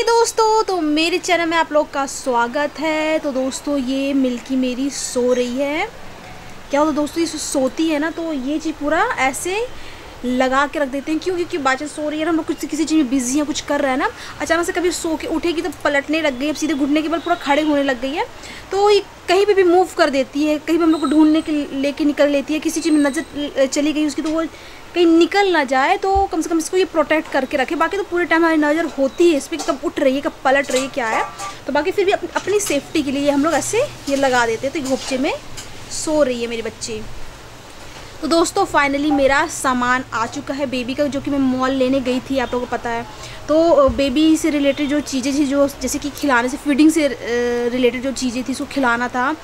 हे दोस्तों, तो मेरे चैनल में आप लोग का स्वागत है। तो दोस्तों ये मिल्की मेरी सो रही है। क्या होता दोस्तों, ये सोती है ना तो ये चीज़ पूरा ऐसे लगा के रख देते हैं। क्यों? क्योंकि बात सो रही है ना, हम लोग कुछ किसी चीज़ में बिजी हैं, कुछ कर रहे हैं ना, अचानक से कभी सो के उठेगी तो पलटने लग गई, अब सीधे घुटने के बल पूरा खड़े होने लग गई है। तो ये कहीं पे भी मूव कर देती है, कहीं भी हम लोग को ढूंढने के लेके निकल लेती है, किसी चीज़ में नज़र चली गई उसकी तो वो कहीं निकल ना जाए, तो कम से कम इसको ये प्रोटेक्ट करके रखे। बाकी तो पूरे टाइम हमारी नज़र होती है इस पर, कब उठ रही है कब पलट रही है क्या है। तो बाकी फिर भी अपनी सेफ्टी के लिए हम लोग ऐसे ये लगा देते हैं। तो घोपचे में सो रही है मेरी बच्ची। तो दोस्तों फाइनली मेरा सामान आ चुका है बेबी का, जो कि मैं मॉल लेने गई थी, आप लोगों को पता है। तो बेबी से रिलेटेड जो चीज़ें थी, जो जैसे कि खिलाने से फीडिंग से रिलेटेड जो चीज़ें थी उसको खिलाना था,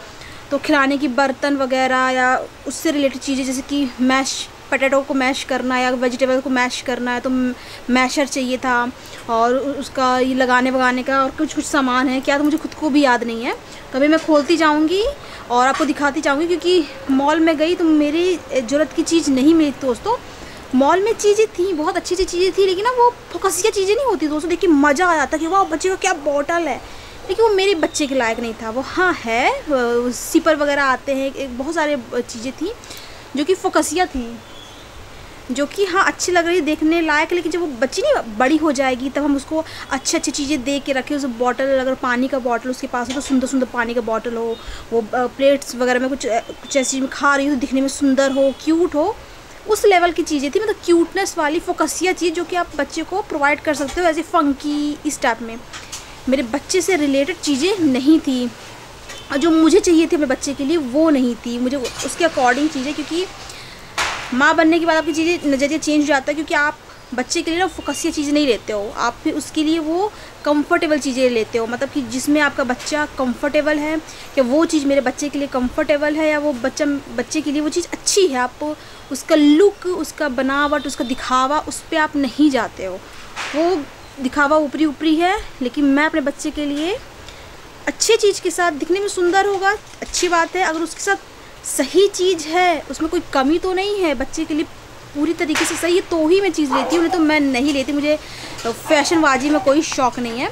तो खिलाने की बर्तन वगैरह या उससे रिलेटेड चीज़ें, जैसे कि मैश पटेटो को मैश करना है या वेजिटेबल को मैश करना है तो मैशर चाहिए था, और उसका ये लगाने वगाने का और कुछ सामान है क्या, तो मुझे खुद को भी याद नहीं है। तो अभी मैं खोलती जाऊंगी और आपको दिखाती जाऊंगी, क्योंकि मॉल में गई तो मेरी ज़रूरत की चीज़ नहीं मिली दोस्तों। मॉल में चीज़ें थी, बहुत अच्छी अच्छी चीज़ें थी, लेकिन ना वो फोकसिया चीज़ें नहीं होती दोस्तों। देखिए मज़ा आ जाता कि वाह बच्चे का क्या बॉटल है, लेकिन वो मेरे बच्चे के लायक नहीं था। वो हाँ है, सिपर वगैरह आते हैं, बहुत सारे चीज़ें थी जो कि फोकसिया थी, जो कि हाँ अच्छी लग रही देखने लायक, लेकिन जब वो बच्ची नहीं बड़ी हो जाएगी तब हम उसको अच्छी अच्छी चीज़ें दे के रखें। उस बॉटल, अगर पानी का बॉटल उसके पास हो तो सुंदर सुंदर पानी का बॉटल हो, वो प्लेट्स वगैरह में कुछ ऐसी चीज़ में खा रही हो तो दिखने में सुंदर हो, क्यूट हो, उस लेवल की चीज़ें थी। मतलब क्यूटनेस वाली फोकसिया चीज़ जो कि आप बच्चे को प्रोवाइड कर सकते हो, ऐसे फंकी इस टाइप में। मेरे बच्चे से रिलेटेड चीज़ें नहीं थी, और जो मुझे चाहिए थी अपने बच्चे के लिए वो नहीं थी। मुझे उसके अकॉर्डिंग चीज़ें, क्योंकि माँ बनने के बाद आपकी चीज़ें नज़रिया चेंज हो जाता है, क्योंकि आप बच्चे के लिए ना फोकसिया चीज़ें नहीं लेते हो, आप फिर उसके लिए वो कंफर्टेबल चीज़ें लेते हो। मतलब कि जिसमें आपका बच्चा कंफर्टेबल है, कि वो चीज़ मेरे बच्चे के लिए कंफर्टेबल है, या वो बच्चे के लिए वो चीज़ अच्छी है। आप उसका लुक, उसका बनावट, उसका दिखावा, उस पर आप नहीं जाते हो। वो दिखावा ऊपरी ऊपरी है, लेकिन मैं अपने बच्चे के लिए अच्छी चीज़ के साथ, दिखने में सुंदर होगा अच्छी बात है, अगर उसके साथ सही चीज़ है, उसमें कोई कमी तो नहीं है, बच्चे के लिए पूरी तरीके से सही है, तो ही मैं चीज़ लेती हूँ, नहीं तो मैं नहीं लेती। मुझे फैशनबाजी में कोई शौक़ नहीं है।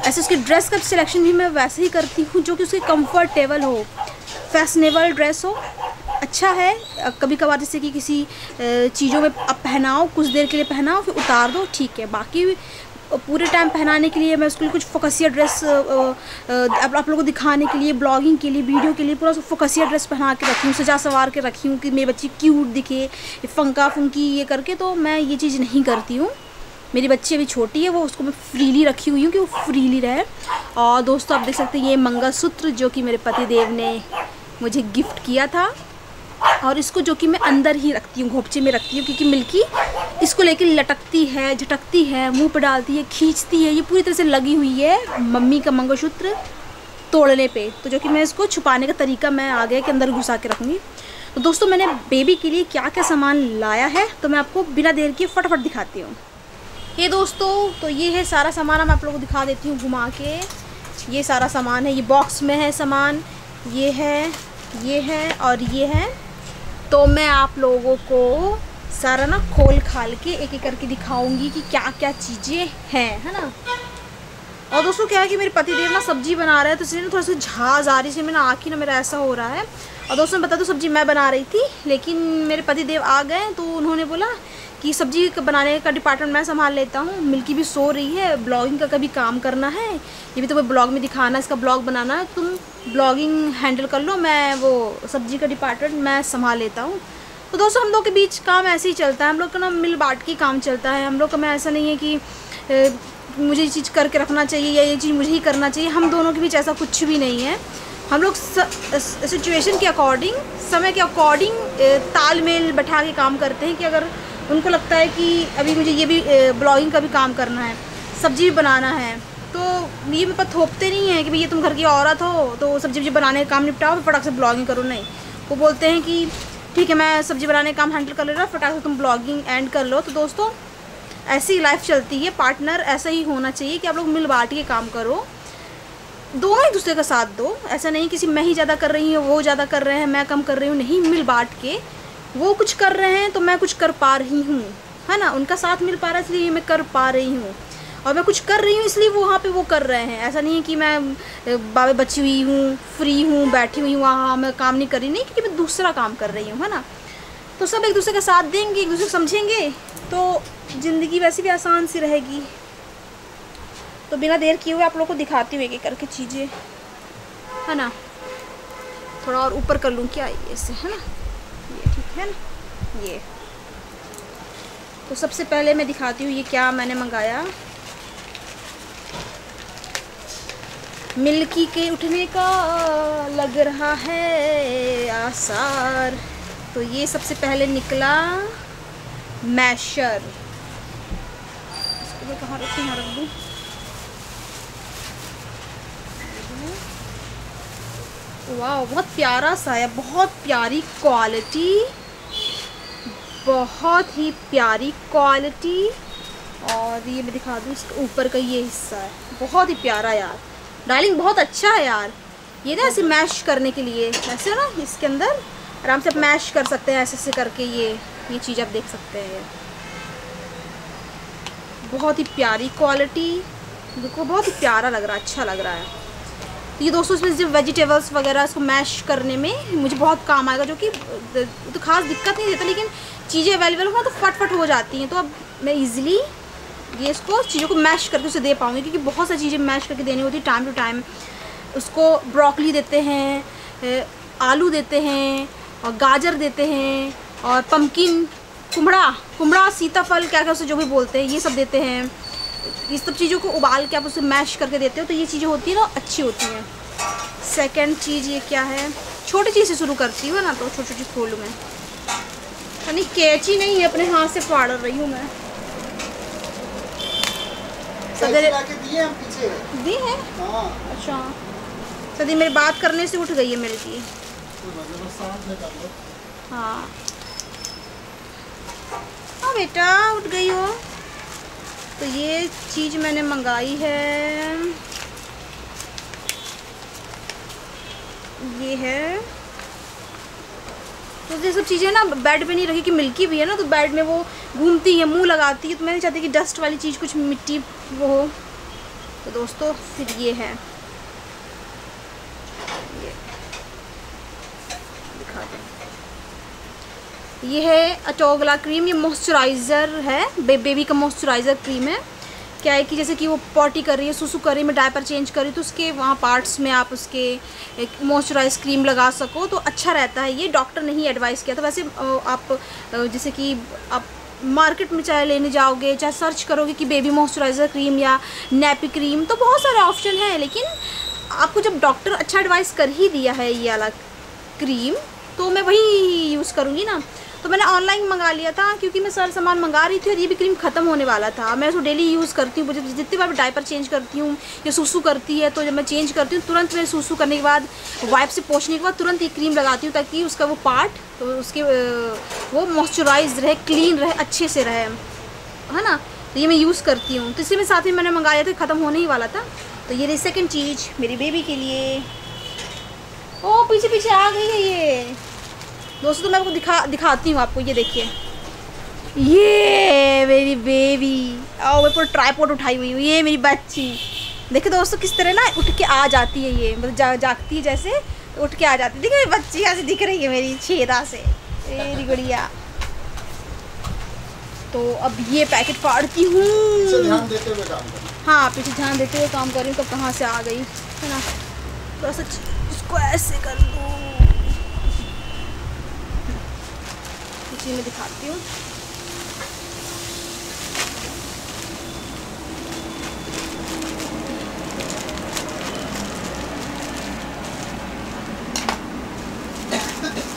ऐसे उसके ड्रेस का सिलेक्शन भी मैं वैसे ही करती हूँ जो कि उसके कंफर्टेबल हो, फैशनेबल ड्रेस हो, अच्छा है। कभी कभार जैसे कि किसी चीज़ों में आप पहनाओ, कुछ देर के लिए पहनाओ फिर उतार दो, ठीक है। बाकी पूरे टाइम पहनाने के लिए मैं उसके लिए कुछ फोकसिया ड्रेस आप लोगों को दिखाने के लिए, ब्लॉगिंग के लिए, वीडियो के लिए पूरा फोकसिया ड्रेस पहना के रखी हूँ, सजा सवार के रखी हूँ कि मेरी बच्ची क्यूट दिखे, फंका फंकी ये करके। तो मैं ये चीज़ नहीं करती हूँ। मेरी बच्ची अभी छोटी है, वो उसको मैं फ्रीली रखी हुई हूँ कि वो फ्रीली रहे। और दोस्तों आप देख सकते हैं ये मंगलसूत्र जो कि मेरे पतिदेव ने मुझे गिफ्ट किया था, और इसको जो कि मैं अंदर ही रखती हूँ, घोपचे में रखती हूँ, क्योंकि मिल्की इसको लेके लटकती है, झटकती है, मुंह पे डालती है, खींचती है। ये पूरी तरह से लगी हुई है मम्मी का मंगलसूत्र तोड़ने पे, तो जो कि मैं इसको छुपाने का तरीका मैं आ गया कि अंदर घुसा के रखूँगी। तो दोस्तों मैंने बेबी के लिए क्या क्या सामान लाया है तो मैं आपको बिना देर के फटाफट दिखाती हूँ। ये दोस्तों तो ये है सारा सामान, मैं आप लोगों को दिखा देती हूँ घुमा के। ये सारा सामान है, ये बॉक्स में है सामान, ये है और ये है। तो मैं आप लोगों को सारा ना खोल खाल के एक एक करके दिखाऊंगी कि क्या क्या चीज़ें हैं, है ना। और दोस्तों क्या है कि मेरे पतिदेव ना सब्जी बना रहे हैं, तो इसलिए ना थोड़ा सा झाँझ आ रही है, इसलिए मेरा आँख ही ना मेरा ऐसा हो रहा है। और दोस्तों मैं बता दूँ सब्जी मैं बना रही थी, लेकिन मेरे पतिदेव आ गए तो उन्होंने बोला कि सब्जी बनाने का डिपार्टमेंट मैं संभाल लेता हूँ, मिल्की भी सो रही है, ब्लॉगिंग का कभी काम करना है, ये भी तो ब्लॉग में दिखाना, इसका ब्लॉग बनाना है, तुम ब्लॉगिंग हैंडल कर लो, मैं वो सब्जी का डिपार्टमेंट मैं संभाल लेता हूँ। तो दोस्तों हम लोग के बीच काम ऐसे ही चलता है, हम लोग का ना मिल बांट के काम चलता है। हम लोग का में ऐसा नहीं है कि मुझे ये चीज़ करके रखना चाहिए या ये चीज़ मुझे ही करना चाहिए, हम दोनों के बीच ऐसा कुछ भी नहीं है। हम लोग सिचुएशन के अकॉर्डिंग, समय के अकॉर्डिंग तालमेल बैठा के काम करते हैं, कि अगर उनको लगता है कि अभी मुझे ये भी ब्लॉगिंग का भी काम करना है, सब्जी भी बनाना है, तो ये मेरे पर थोपते नहीं है कि भैया तुम घर की औरत हो तो सब्जी बनाने का काम निपटाओ फिर फटाक से ब्लॉगिंग करो, नहीं। वो बोलते हैं कि ठीक है मैं सब्जी बनाने का काम हैंडल कर ले रहा, फटाक से तुम ब्लॉगिंग एंड कर लो। तो दोस्तों ऐसी लाइफ चलती है, पार्टनर ऐसा ही होना चाहिए कि आप लोग मिल बांट के काम करो, दोनों एक दूसरे का साथ दो। ऐसा नहीं किसी मैं ही ज़्यादा कर रही हूँ, वो ज़्यादा कर रहे हैं, मैं कम कर रही हूँ, नहीं, मिल बांट के। वो कुछ कर रहे हैं तो मैं कुछ कर पा रही हूँ, है ना, उनका साथ मिल पा रहा है इसलिए मैं कर पा रही हूँ। और मैं कुछ कर रही हूँ इसलिए वो वहाँ पे वो कर रहे हैं। ऐसा नहीं है कि मैं बाबे बची हुई हूँ, फ्री हूँ, बैठी हुई हूँ वहाँ मैं काम नहीं कर रही, नहीं, क्योंकि मैं दूसरा काम कर रही हूँ, है ना। तो सब एक दूसरे का साथ देंगे, एक दूसरे को समझेंगे तो ज़िंदगी वैसे भी आसान सी रहेगी। तो बिना देर किए हुए आप लोगों को दिखाती हूँ एक एक करके चीज़ें, है ना। थोड़ा और ऊपर कर लूँ क्या ये से, है ना, ये ठीक है ना। ये तो सबसे पहले मैं दिखाती हूँ ये क्या मैंने मंगाया। मिल्की के उठने का लग रहा है आसार। तो ये सबसे पहले निकला मैशर। इसको मैं कहाँ रखूँ, यहाँ रख दूँ। वाह, बहुत प्यारा सा है, बहुत प्यारी क्वालिटी, बहुत ही प्यारी क्वालिटी। और ये मैं दिखा दूँ, इसके ऊपर का ये हिस्सा है, बहुत ही प्यारा यार। डार्लिंग बहुत अच्छा है यार। ये ना ऐसे मैश करने के लिए, ऐसे ना इसके अंदर आराम से आप मैश कर सकते हैं, ऐसे ऐसे करके ये चीज़ आप देख सकते हैं। बहुत ही प्यारी क्वालिटी, देखो बहुत ही प्यारा लग रहा है, अच्छा लग रहा है। तो ये दोस्तों इसमें जो वेजिटेबल्स वगैरह इसको मैश करने में मुझे बहुत काम आएगा, जो कि तो खास दिक्कत नहीं देता, लेकिन चीज़ें अवेलेबल हो तो फट हो जाती हैं। तो अब मैं इजीली ये इसको चीज़ों को मैश करके उसे दे पाऊँगी, क्योंकि बहुत सारी चीज़ें मैश करके देनी होती है टाइम टू टाइम। उसको ब्रोकली देते हैं, आलू देते हैं, और गाजर देते हैं, और पम्पकिन, कुमड़ा, सीताफल, क्या क्या उसे जो भी बोलते हैं, ये सब देते हैं। इस सब चीज़ों को उबाल के आप उसे मैश करके देते हो, तो ये चीज़ें होती हैं ना अच्छी होती हैं। सेकंड चीज़ ये क्या है, छोटी चीज़ से शुरू करती हूँ ना, तो छोटी छोटी खोलूँ मैं, यानी कैंची नहीं है, अपने हाथ से फाड़ रही हूँ मैं। दी है, अच्छा। सदी मेरी बात करने से उठ गई है मिल्की। हाँ बेटा उठ गई हो। तो ये चीज़ मैंने मंगाई है, ये है। तो ये सब चीज़ें ना बेड पे नहीं रखी, कि मिल्की भी है ना, तो बेड में वो घूमती है, मुंह लगाती है, तो मैं नहीं चाहती कि डस्ट वाली चीज़, कुछ मिट्टी वो हो। तो दोस्तों फिर ये है, ये दिखा दें, ये है अटोगला क्रीम। ये मॉइस्चराइज़र है, बेबी का मॉइस्चराइज़र क्रीम है। क्या है कि जैसे कि वो पॉटी कर रही है, सुसु कर रही है, मैं डायपर चेंज कर रही, तो उसके वहाँ पार्ट्स में आप उसके एक मॉइस्चराइज क्रीम लगा सको तो अच्छा रहता है। ये डॉक्टर ने ही एडवाइस किया था। वैसे आप जैसे कि आप मार्केट में चाहे लेने जाओगे, चाहे सर्च करोगे कि बेबी मॉइस्चराइज़र क्रीम या नैपी क्रीम, तो बहुत सारे ऑप्शन हैं, लेकिन आपको जब डॉक्टर अच्छा एडवाइस कर ही दिया है ये वाला क्रीम, तो मैं वही यूज़ करूँगी ना। तो मैंने ऑनलाइन मंगा लिया था, क्योंकि मैं सारा सामान मंगा रही थी और ये भी क्रीम ख़त्म होने वाला था। मैं उसको डेली यूज़ करती हूँ, मुझे जितनी बार डायपर चेंज करती हूँ या सूसू करती है, तो जब मैं चेंज करती हूँ तुरंत मैं सूसू करने के बाद वाइप से पोंछने के बाद तुरंत ये क्रीम लगाती हूँ, ताकि उसका वो पार्ट, तो उसके वो मॉइस्चराइज रहे, क्लीन रहे, अच्छे से रहे, है ना। तो ये मैं यूज़ करती हूँ। तो इसी में साथ ही मैंने मंगाया था, ख़त्म होने ही वाला था। तो ये रही सेकेंड चीज़ मेरी बेबी के लिए। ओ पीछे पीछे आ गई है ये दोस्तों, तो मैं आपको दिखाती हूँ आपको। ये देखिए, ये मेरी बेबी, और मैं पूरा ट्राइपॉड उठाई हुई हूँ, ये मेरी बच्ची। देखिए दोस्तों किस तरह ना उठ के आ जाती है, ये मतलब जागती है जैसे, तो उठ के आ जाती है। देखिए मेरी बच्ची ऐसे दिख रही है मेरी छेदा से, मेरी गुड़िया। तो अब ये पैकेट फाड़ती हूँ। हाँ पीछे ध्यान देते हुए काम कर रही हूँ। कब कहाँ से आ गई है ना, थोड़ा सा इसको ऐसे कर दूँ। इसी में दिखाती हूँ।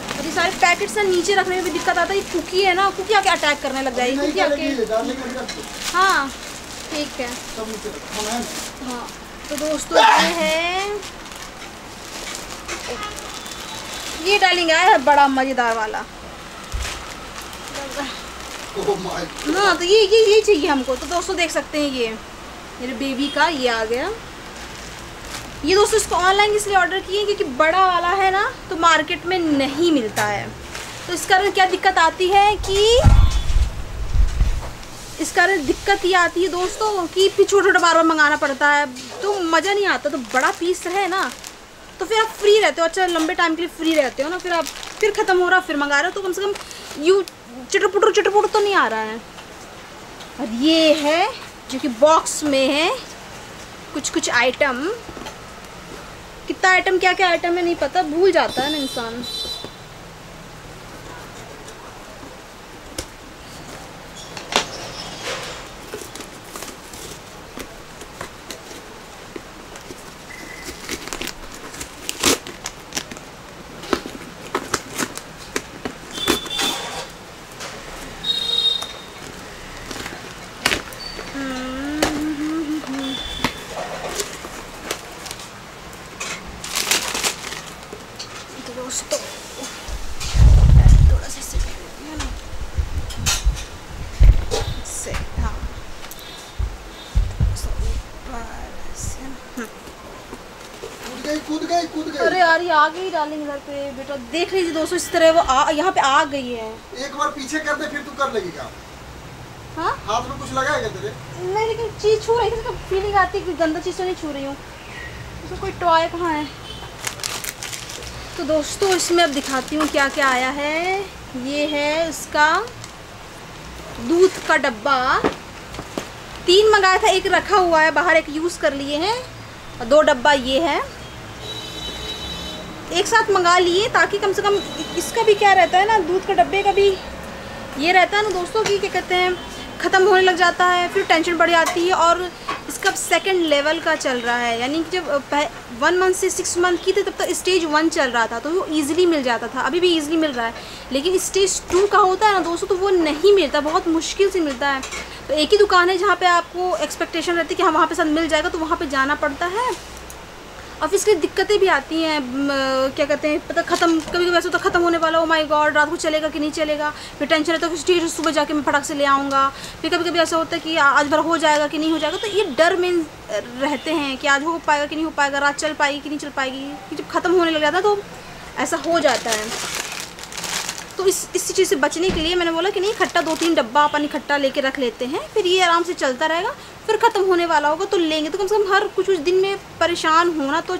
और ये सारे पैकेट्स ना नीचे रखने में भी दिक्कत आता है। ये कुकी है ना, कुकी आके अटैक करने लग जाएगी, कुकी आके। हाँ ठीक है, हाँ। तो दोस्तों ये डालिंग आया है बड़ा मज़ेदार वाला। हाँ तो ये चाहिए हमको। तो दोस्तों देख सकते हैं, ये मेरे बेबी का ये आ गया। ये दोस्तों इसको ऑनलाइन इसलिए ऑर्डर किए क्योंकि बड़ा वाला है ना, तो मार्केट में नहीं मिलता है। तो इस कारण क्या दिक्कत आती है कि कारण दिक्कत ये आती है दोस्तों कि फिर छोटा छोटा बार बार मंगाना पड़ता है, तो मज़ा नहीं आता। तो बड़ा पीस रहे ना तो फिर आप फ्री रहते हो, अच्छा लंबे टाइम के लिए फ्री रहते हो ना। फिर आप फिर ख़त्म हो रहा फिर मंगा रहे हो, तो कम से कम यूँ चटर-पुटर तो नहीं आ रहा है। और ये है जो कि बॉक्स में है कुछ आइटम। कितना आइटम क्या क्या आइटम है नहीं पता, भूल जाता है ना इंसान। दोस्तों थोड़ा सा से हाँ कूद गई। अरे यार ये आ गई डार्लिंग इधर पे। बेटा देख लीजिए दोस्तों, इस तरह वो यहाँ पे आ गई है। एक बार पीछे कर दे फिर तू कर लेगी काम। हाँ हाथ में कुछ लगा है क्या तेरे? नहीं, लेकिन चीज़ छू रही थी तो फीलिंग आती है कि गंदा चीज़ तो नहीं छू रही हूँ। इसमें कोई टॉय कहाँ है? तो दोस्तों इसमें अब दिखाती हूँ क्या क्या आया है। ये है इसका दूध का डब्बा। 3 मंगाया था, एक रखा हुआ है बाहर, एक यूज़ कर लिए हैं, और 2 डब्बा ये है। एक साथ मंगा लिए ताकि कम से कम इसका भी क्या रहता है ना, दूध का डब्बे का भी ये रहता है ना दोस्तों कि क्या कहते हैं, ख़त्म होने लग जाता है, फिर टेंशन बढ़ जाती है। और इसका सेकंड लेवल का चल रहा है, यानी कि जब 1 मंथ से 6 मंथ की थी तब तक स्टेज 1 चल रहा था, तो वो ईज़िली मिल जाता था, अभी भी ईज़िली मिल रहा है। लेकिन स्टेज 2 का होता है ना दोस्तों, तो वो नहीं मिलता, बहुत मुश्किल से मिलता है। तो एक ही दुकान है जहाँ पे आपको एक्सपेक्टेशन रहती है कि हाँ वहाँ पे सब मिल जाएगा, तो वहाँ पे जाना पड़ता है। और फिर इसकी दिक्कतें भी आती हैं, क्या कहते हैं, पता ख़त्म कभी कभी ऐसा तो ख़त्म होने वाला, ओ माय गॉड रात को चलेगा कि नहीं चलेगा, फिर टेंशन रहता है कि स्टेज सुबह जाके मैं फटाक से ले आऊँगा। फिर कभी कभी ऐसा होता है कि आज भर हो जाएगा कि नहीं हो जाएगा, तो ये डर में रहते हैं कि आज हो पाएगा कि नहीं हो पाएगा, रात चल पाएगी कि नहीं चल पाएगी। कि जब ख़त्म होने लग जाता है तो ऐसा हो जाता है। तो इस चीज़ से बचने के लिए मैंने बोला कि नहीं, इकट्ठा 2-3 डब्बा अपन इकट्ठा लेके रख लेते हैं, फिर ये आराम से चलता रहेगा, फिर ख़त्म होने वाला होगा तो लेंगे, तो कम से कम हर कुछ दिन में परेशान होना तो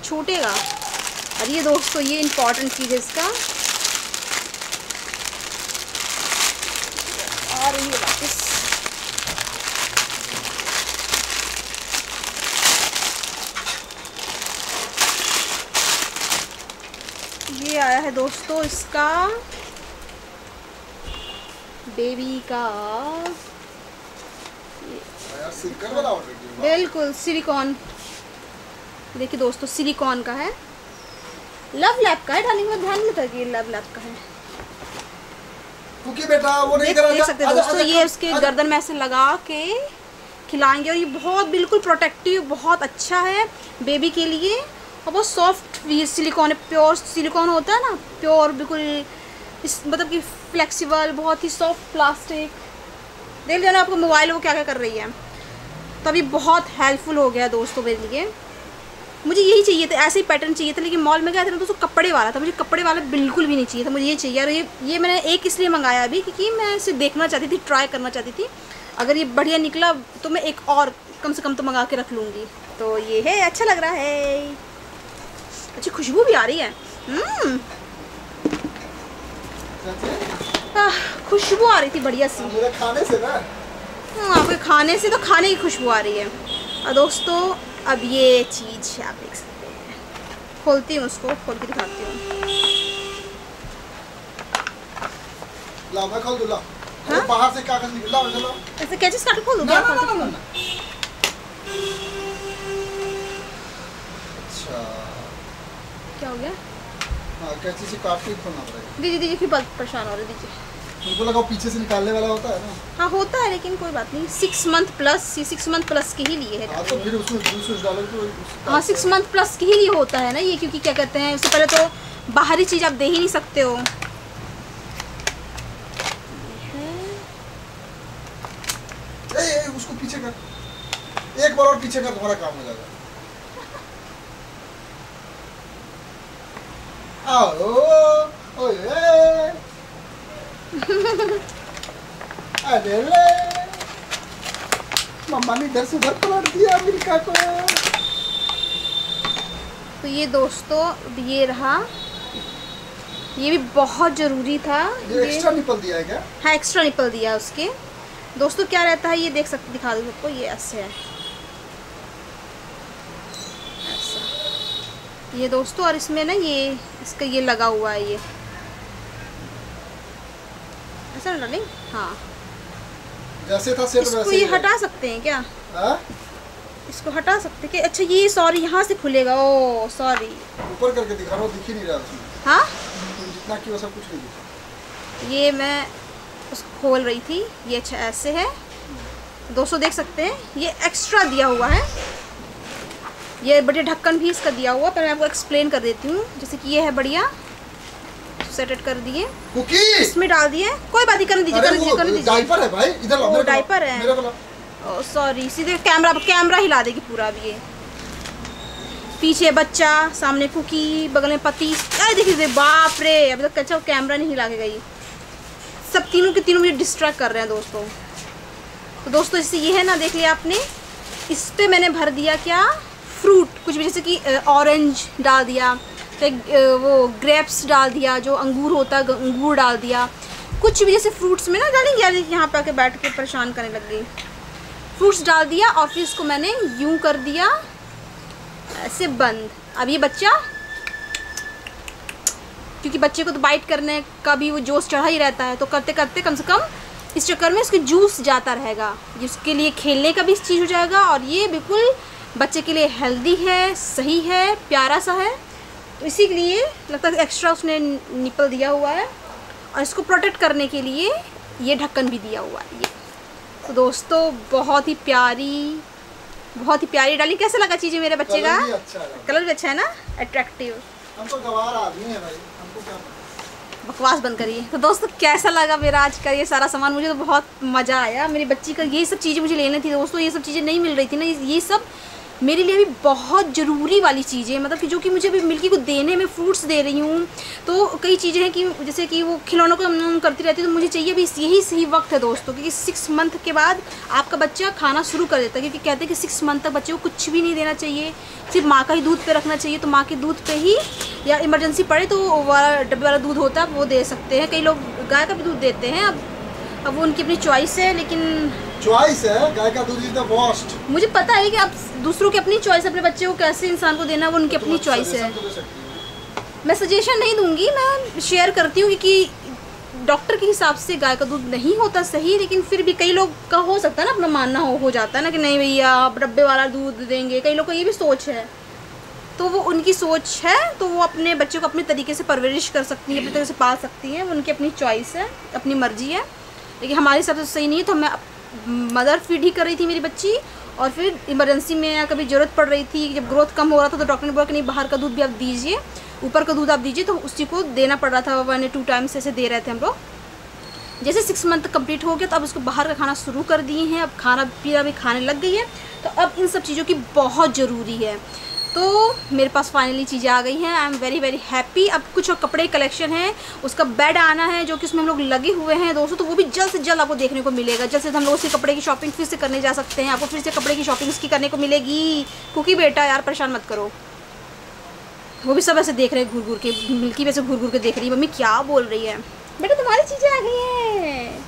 छूटेगा। और ये दोस्तों ये इम्पॉर्टेंट चीज़ है इसका। और ये वापस ये आया है दोस्तों इसका बेबी का, बिल्कुल सिलिकॉन। देखिए दोस्तों सिलिकॉन का है, लव लैब का है, डालिंग में ध्यान नहीं था कि लव लैब का है। क्योंकि बेटा वो नहीं देख सकते हैं दोस्तों, ये उसके गर्दन में ऐसे लगा के खिलाएंगे, और ये बहुत बिल्कुल प्रोटेक्टिव, बहुत अच्छा है बेबी के लिए। और बहुत सॉफ्ट सिलिकॉन है, प्योर सिलिकॉन होता है ना, प्योर बिल्कुल, इस मतलब कि फ्लेक्सिबल, बहुत ही सॉफ्ट प्लास्टिक। देख लेना आपका मोबाइल वो क्या क्या कर रही है। तो अभी बहुत हेल्पफुल हो गया दोस्तों मेरे लिए। मुझे यही चाहिए था, ऐसे ही पैटर्न चाहिए था, लेकिन मॉल में गया था ना दोस्तों कपड़े वाला था, मुझे कपड़े वाला बिल्कुल भी नहीं चाहिए था, मुझे ये चाहिए। और ये मैंने एक इसलिए मंगाया अभी क्योंकि मैं इसे देखना चाहती थी, ट्राई करना चाहती थी। अगर ये बढ़िया निकला तो मैं एक और कम से कम तो मंगा के रख लूँगी। तो ये है, अच्छा लग रहा है, अच्छी खुशबू भी आ रही है। खुशबू आ रही थी बढ़िया सी, खाने से ना, आपके खाने से तो खाने की खुशबू आ रही है। और दोस्तों अब ये चीज़ आप देख सकते हैं, खोलती हूँ उसको, खोल के दिखाती हूँ। ला मैं खोल दूँ, ला। हाँ? बाहर से कागज निकला, चलो। ऐसे कैसे काट खोल दूँ? अच्छा क्या हो गया? हाँ कैंची से काट के खोलना पड़ेगा। दीजिए फिर बहुत परेशान हो रहे, दीजिए। उनको लगा पीछे से निकालने वाला होता है ना। हाँ होता है, लेकिन कोई बात नहीं, 6 मंथ प्लस, 6 मंथ प्लस के ही लिए है। हाँ तो फिर उसमें जूस डालोगे तो हाँ 6 मंथ प्लस के ही लिए होता है ना ये, क्योंकि क्या कहते हैं, उससे पहले तो बाहरी चीज़ आप दे ही नहीं सकते हो। उसको पीछे कर, एक बार और पीछे कर, तुम्हारा काम हो जाएगा। मम्मा ने इधर से उधर पलट दिया मिल्का को। तो ये दोस्तों ये रहा, ये भी बहुत ज़रूरी था। ये एक्स्ट्रा निपल दिया है क्या? हाँ एक्स्ट्रा निपल दिया उसके। दोस्तों क्या रहता है ये देख सकते, दिखा दूँ सबको, ये ऐसे है ऐसा ये दोस्तों। और इसमें ना ये इसका ये लगा हुआ है, ये ऐसा ना डालें। हाँ जैसे था सेट इसको वैसे ये ही हटा सकते हैं क्या? हाँ? इसको हटा सकते कि अच्छा ये सॉरी यहाँ से खुलेगा। ओ सॉरी ऊपर करके दिखा रहा हूँ, दिख ही नहीं रहा उसमें। हाँ तुम जितना की वो सब कुछ नहीं दिखा। ये मैं उसको खोल रही थी, ये अच्छा ऐसे है दोस्तों, देख सकते हैं ये एक्स्ट्रा दिया हुआ है। ये बढ़िया ढक्कन भी इसका दिया हुआ, पर मैं आपको एक्सप्लेन कर देती हूँ। जैसे कि ये है बढ़िया सेट कर दिए, कुकी इसमें डाल दिए, कोई बात नहीं, कर दीजिए कर दीजिए कर दीजिए। डायपर है भाई, इधर लाओ। वो डायपर है, मेरे को लाओ। सॉरी सीधे कैमरा हिला देगी पूरा। अब ये पीछे बच्चा, सामने कुकी, बगल में पति। अरे देखिए बाप रे, अभी तक अच्छा कैमरा नहीं हिला के गई। सब तीनों के तीनों मुझे डिस्ट्रैक्ट कर रहे हैं दोस्तों। तो दोस्तों जैसे ये है ना, देख लिया आपने, इस पे मैंने भर दिया क्या फ्रूट कुछ भी, जैसे कि ऑरेंज डाल दिया, तो वो ग्रेप्स डाल दिया, जो अंगूर होता है अंगूर डाल दिया, कुछ भी जैसे फ्रूट्स में ना डालेंगे। यार यहाँ पे आके बैठ के परेशान करने लग गई। फ्रूट्स डाल दिया और फिर इसको मैंने यूं कर दिया ऐसे बंद। अब ये बच्चा, क्योंकि बच्चे को तो बाइट करने का भी वो जोश चढ़ा ही रहता है, तो करते करते कम से कम इस चक्कर में इसके जूस जाता रहेगा, जिसके लिए खेलने का भी इस चीज़ हो जाएगा। और ये बिल्कुल बच्चे के लिए हेल्दी है, सही है, प्यारा सा है। तो इसी लिए लगता है एक्स्ट्रा उसने निपल दिया हुआ है, और इसको प्रोटेक्ट करने के लिए ये ढक्कन भी दिया हुआ है। ये तो दोस्तों बहुत ही प्यारी डाली। कैसा लगा चीज़ें मेरे बच्चे का? कलर भी अच्छा है ना, अट्रैक्टिव। हम तो गवार आदमी है भाई, हमको क्या बकवास बंद करिए। तो दोस्तों कैसा लगा मेरा आज का ये सारा सामान? मुझे तो बहुत मज़ा आया। मेरी बच्ची का ये सब चीज़ें मुझे लेनी थी दोस्तों, ये सब चीज़ें नहीं मिल रही थी ना, ये सब मेरे लिए भी बहुत ज़रूरी वाली चीज़ें, मतलब कि जो कि मुझे अभी मिल्की को देने में फ्रूट्स दे रही हूँ। तो कई चीज़ें हैं कि जैसे कि वो खिलौनों को करती रहती है, तो मुझे चाहिए भी यही सही वक्त है दोस्तों, क्योंकि 6 मंथ के बाद आपका बच्चा खाना शुरू कर देता है। क्योंकि कहते हैं कि 6 मंथ तक बच्चे को कुछ भी नहीं देना चाहिए, सिर्फ माँ का ही दूध पे रखना चाहिए। तो माँ के दूध पे ही, या इमरजेंसी पड़े तो वाला डब्बे वाला दूध होता है वो दे सकते हैं। कई लोग गाय का भी दूध देते हैं, अब वो उनकी अपनी चॉइस है। लेकिन चॉइस है, गाय का दूध इज द बेस्ट। मुझे पता है कि आप दूसरों की अपनी चॉइस, अपने बच्चे को कैसे इंसान को देना वो उनकी अपनी चॉइस है। मैं सजेशन नहीं दूंगी, मैं शेयर करती हूँ, क्योंकि डॉक्टर के हिसाब से गाय का दूध नहीं होता सही। लेकिन फिर भी कई लोग का हो सकता है ना, अपना मानना हो जाता है ना कि नहीं भैया आप डब्बे वाला दूध देंगे। कई लोग का ये भी सोच है, तो वो उनकी सोच है, तो वो अपने बच्चे को अपने तरीके से परवरिश कर सकती है, अपने तरीके से पाल सकती हैं, उनकी अपनी चॉइस है, अपनी मर्जी है। लेकिन हमारे हिसाब से सही नहीं है। तो मैं मदर फीड ही कर रही थी मेरी बच्ची, और फिर इमरजेंसी में या कभी ज़रूरत पड़ रही थी, जब ग्रोथ कम हो रहा था, तो डॉक्टर ने बोला कि नहीं बाहर का दूध भी आप दीजिए, ऊपर का दूध आप दीजिए। तो उसी को देना पड़ रहा था, 1 या 2 टाइम्स ऐसे दे रहे थे हम लोग। जैसे 6 मंथ कंप्लीट हो गया तो अब उसको बाहर का खाना शुरू कर दिए हैं, अब खाना पीना भी खाने लग गई है। तो अब इन सब चीज़ों की बहुत ज़रूरी है। तो मेरे पास फाइनली चीज़ें आ गई हैं, I am very very happy. अब कुछ और कपड़े कलेक्शन है, उसका बेड आना है जो कि उसमें हम लोग लगे हुए हैं दोस्तों, तो वो भी जल्द से जल्द आपको देखने को मिलेगा। जल्द से हम लोग उसके कपड़े की शॉपिंग फिर से करने जा सकते हैं, आपको फिर से कपड़े की शॉपिंग उसकी करने को मिलेगी। क्योंकि बेटा यार परेशान मत करो, वो भी सब ऐसे देख रहे हैं घूर घूर के, मिल्की वैसे घूर घूर के देख रही है मम्मी क्या बोल रही है। बेटा तुम्हारी चीज़ें आ गई हैं।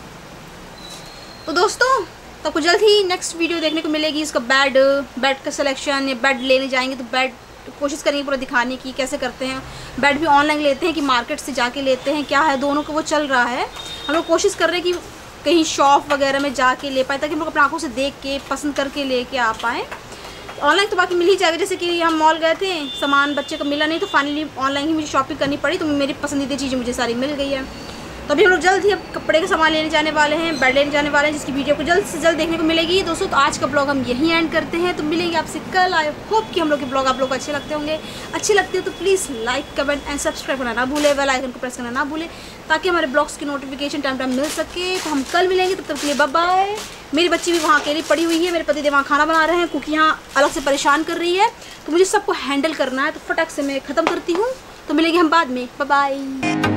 तो दोस्तों तो आपको जल्द ही नेक्स्ट वीडियो देखने को मिलेगी। इसका बेड का सिलेक्शन, या बेड लेने जाएंगे तो बेड कोशिश करेंगे पूरा दिखाने की कैसे करते हैं। बेड भी ऑनलाइन लेते हैं कि मार्केट से जाके लेते हैं, क्या है दोनों को वो चल रहा है। हम लोग कोशिश कर रहे हैं कि कहीं शॉप वगैरह में जाके ले पाए, ताकि हम लोग अपनी आँखों से देख के पसंद करके लेके आ पाएँ। ऑनलाइन तो बाकी मिल ही जाएगा, जैसे कि हम मॉल गए थे, सामान बच्चे को मिला नहीं, तो फाइनली ऑनलाइन ही मुझे शॉपिंग करनी पड़ी, तो मेरी पसंदीदा चीज़ें मुझे सारी मिल गई है। तो अभी हम लोग जल्द ही अब कपड़े का सामान लेने जाने वाले हैं, बेड लेने जाने वाले हैं, जिसकी वीडियो को जल्द से जल्द देखने को मिलेगी दोस्तों। तो आज का ब्लॉग हम यहीं एंड करते हैं, तो मिलेंगे आपसे कल। आई होप कि हम लोग के ब्लॉग आप लोग को अच्छे लगते होंगे। अच्छे लगते हो तो please like comment and subscribe करना ना भूलें, बेल आइकन को प्रेस करना ना भूलें, ताकि हमारे ब्लॉग्स की नोटिफिकेशन टाइम टाइम मिल सके। तो हम कल मिलेंगे, तब तक के लिए बाय बाय। मेरी बच्ची भी वहाँ अकेली पड़ी हुई है, मेरे पति देव वहाँ खाना बना रहे हैं, क्योंकि यहाँ अलग से परेशान कर रही है, तो मुझे सबको हैंडल करना है। तो फटाक से मैं ख़त्म करती हूँ, तो मिलेंगे हम बाद में। Bye bye.